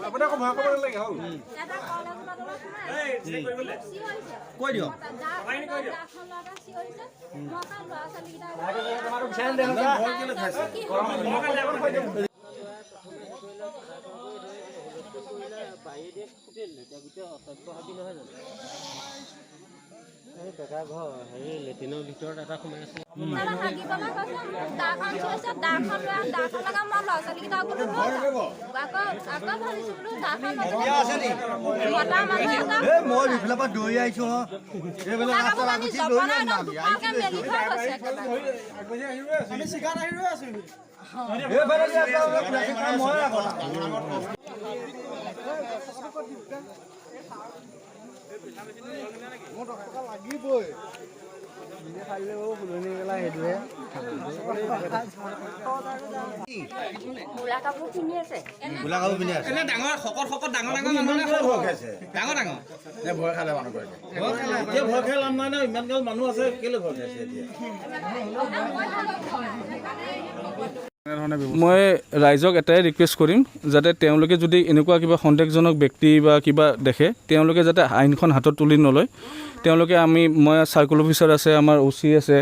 আপোনাৰ আকৌ ভয় কৰিব নালাগে হ'ল কৈ দিয়ক ডেকা ঘৰ হেৰি লেট্ৰিনৰ ভিতৰত এটা সোমাই আছে মই ইফালৰ পৰা দৌৰি আহিছো লাগিবই গোলা কাপোৰ পিন্ধি আছে এনে ডাঙৰ শকত শকত ডাঙৰ ডাঙৰ মানুহ ভয় খাইছে ডাঙৰ ডাঙৰ ভয় খালে মানুহ এতিয়া ভয় খাই লাভ নাই ন ইমান গাল মানুহ আছে কেলে ভয় খাইছে এতিয়া মই ৰাইজক এটাই ৰিকুৱেষ্ট কৰিম যাতে তেওঁলোকে যদি এনেকুৱা কিবা সন্দেহজনক ব্যক্তি বা কিবা দেখে তেওঁলোকে যাতে আইনখন হাতত তুলি নলয় তেওঁলোকে মই চাৰ্কল অফিচাৰ আছে আমাৰ OC আছে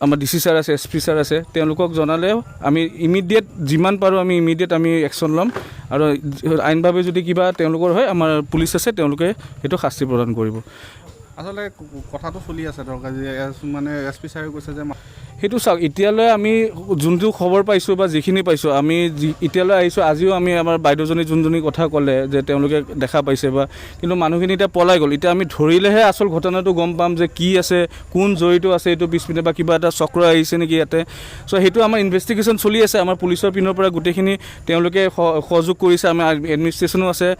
আমাৰ DC ছাৰ আছে SP ছাৰ আছে তেওঁলোকক জনালেও আমি ইমিডিয়েট যিমান পাৰোঁ আমি ইমিডিয়েট আমি একশ্যন ল'ম আৰু আইনভাৱে যদি কিবা তেওঁলোকৰ হয় আমাৰ পুলিচ আছে তেওঁলোকে সেইটো শাস্তি প্ৰদান কৰিব আচলতে কথাটো চলি আছে দৰকাৰ মানে SP ছাৰে কৈছে যে সেইটো চাওক এতিয়ালৈ আমি যোনটো খবৰ পাইছোঁ বা যিখিনি পাইছোঁ আমি এতিয়ালৈ আহিছোঁ আজিও আমি আমাৰ বাইদেউজনী যোনজনী কথা ক'লে যে তেওঁলোকে দেখা পাইছে বা কিন্তু মানুহখিনি এতিয়া পলাই গ'ল এতিয়া আমি ধৰিলেহে আচল ঘটনাটো গম পাম যে কি আছে কোন জড়িত আছে এইটো পিছপিনে বা কিবা এটা চক্ৰ আহিছে নেকি ইয়াতে চ' সেইটো আমাৰ ইনভেষ্টিগেশ্যন চলি আছে আমাৰ পুলিচৰ পিনৰ পৰা গোটেইখিনি তেওঁলোকে সহযোগ কৰিছে আমাৰ এডমিনিষ্ট্ৰেশ্যনো আছে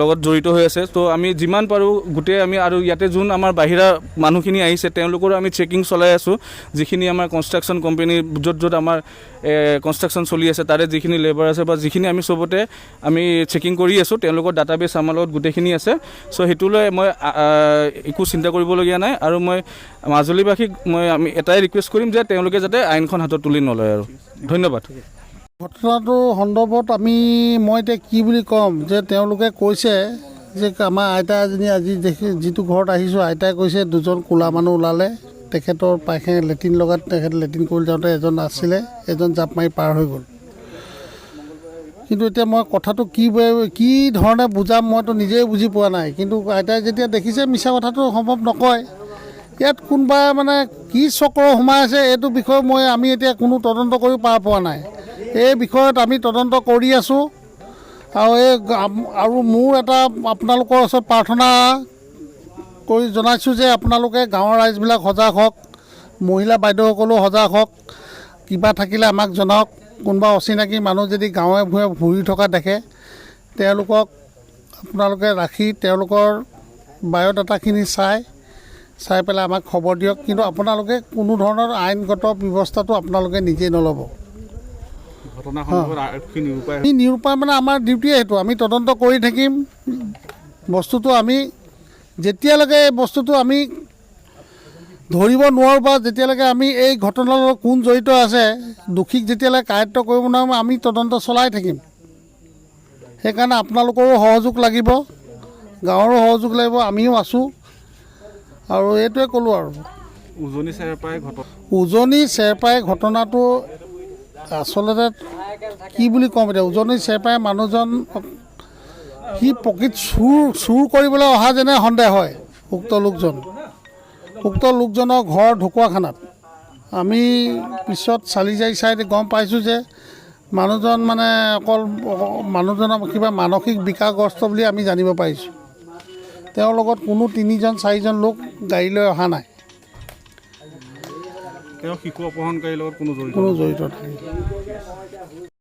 লগত জড়িত হৈ আছে তো আমি যিমান পাৰোঁ গোটেই আমি আৰু ইয়াতে যোন আমাৰ বাহিৰা মানুহখিনি আহিছে তেওঁলোকৰো আমি চেকিং চলাই আছোঁ যিখিনি আমাৰ কনষ্ট্ৰাকশ্যন কোম্পানী য'ত আমাৰ কনষ্ট্ৰাকশ্যন চলি আছে তাৰে যিখিনি লেবাৰ আছে বা যিখিনি আমি চবতে আমি চেকিং কৰি আছোঁ তেওঁলোকৰ ডাটাবেছ আমাৰ লগত গোটেইখিনি আছে চ' সেইটোলৈ মই একো চিন্তা কৰিবলগীয়া নাই আৰু মই মাজুলীবাসীক আমি এটাই ৰিকুৱেষ্ট কৰিম যে তেওঁলোকে যাতে আইনখন হাতত তুলি নলয় আৰু ধন্যবাদ ঘটনাটো সন্দৰ্ভত মই এতিয়া কি বুলি ক'ম যে তেওঁলোকে কৈছে যে আমাৰ আইতা এজনী আজি যিটো ঘৰত আহিছোঁ আইতাই কৈছে দুজন ক'লা মানুহ ওলালে তেখেতৰ পায়খানা লেট্ৰিন লগাত তেখেত লেট্ৰিন কৰি যাওঁতে এজন আছিলে এজন জাপ মাৰি পাৰ হৈ গ'ল কিন্তু এতিয়া মই কথাটো কি ধৰণে বুজাম মইতো নিজেই বুজি পোৱা নাই কিন্তু আইতাই যেতিয়া দেখিছে মিছা কথাটো সম্ভৱ নকয় ইয়াত কোনোবা মানে কি চক্ৰ সোমাই আছে এইটো বিষয়ে আমি এতিয়া কোনো তদন্ত কৰি পাৰ পোৱা নাই এই বিষয়ত আমি তদন্ত কৰি আছোঁ আৰু মোৰ এটা আপোনালোকৰ ওচৰত প্ৰাৰ্থনা কৰি জনাইছোঁ যে আপোনালোকে গাঁৱৰ ৰাইজবিলাক সজাগ হওক মহিলা বাইদেউসকলো সজাগ হওক কিবা থাকিলে আমাক জনাওক কোনোবা অচিনাকি মানুহ যদি গাঁৱে ভূঞে ঘূৰি থকা দেখে তেওঁলোকক আপোনালোকে ৰাখি তেওঁলোকৰ বায়'ডাটাখিনি চাই পেলাই আমাক খবৰ দিয়ক কিন্তু আপোনালোকে কোনো ধৰণৰ আইনগত ব্যৱস্থাটো আপোনালোকে নিজেই নল'ব নিৰূপায় মানে আমাৰ ডিউটিয়ে সেইটো আমি তদন্ত কৰি থাকিম বস্তুটো আমি যেতিয়ালৈকে এই বস্তুটো আমি ধৰিব নোৱাৰোঁ বা যেতিয়ালৈকে আমি এই ঘটনাৰ লগত কোন জড়িত আছে দোষীক যেতিয়ালৈকে কায়ত্ব কৰিব নোৱাৰোঁ আমি তদন্ত চলাই থাকিম সেইকাৰণে আপোনালোকৰো সহযোগ লাগিব গাঁৱৰো সহযোগ লাগিব আমিও আছোঁ আৰু এইটোৱে ক'লোঁ আৰু উজনি চেৰপাই ঘটনাটো আচলতে কি বুলি ক'ম এতিয়া উজনি চেৰপাই মানুহজন সি প্ৰকৃত চুৰ কৰিবলৈ অহা যেনে সন্দেহ হয় উক্ত লোকজনৰ ঘৰ ঢকুৱাখানাত আমি পিছত চালি জাৰি চাই গম পাইছোঁ যে মানুহজন মানে মানুহজনৰ কিবা মানসিক বিকাৰগ্ৰস্ত বুলি আমি জানিব পাৰিছোঁ তেওঁৰ লগত কোনো 3-4জন লোক গাড়ী লৈ অহা নাই শিশু অপহৰণকাৰীৰ লগত কোনো জড়িত নাই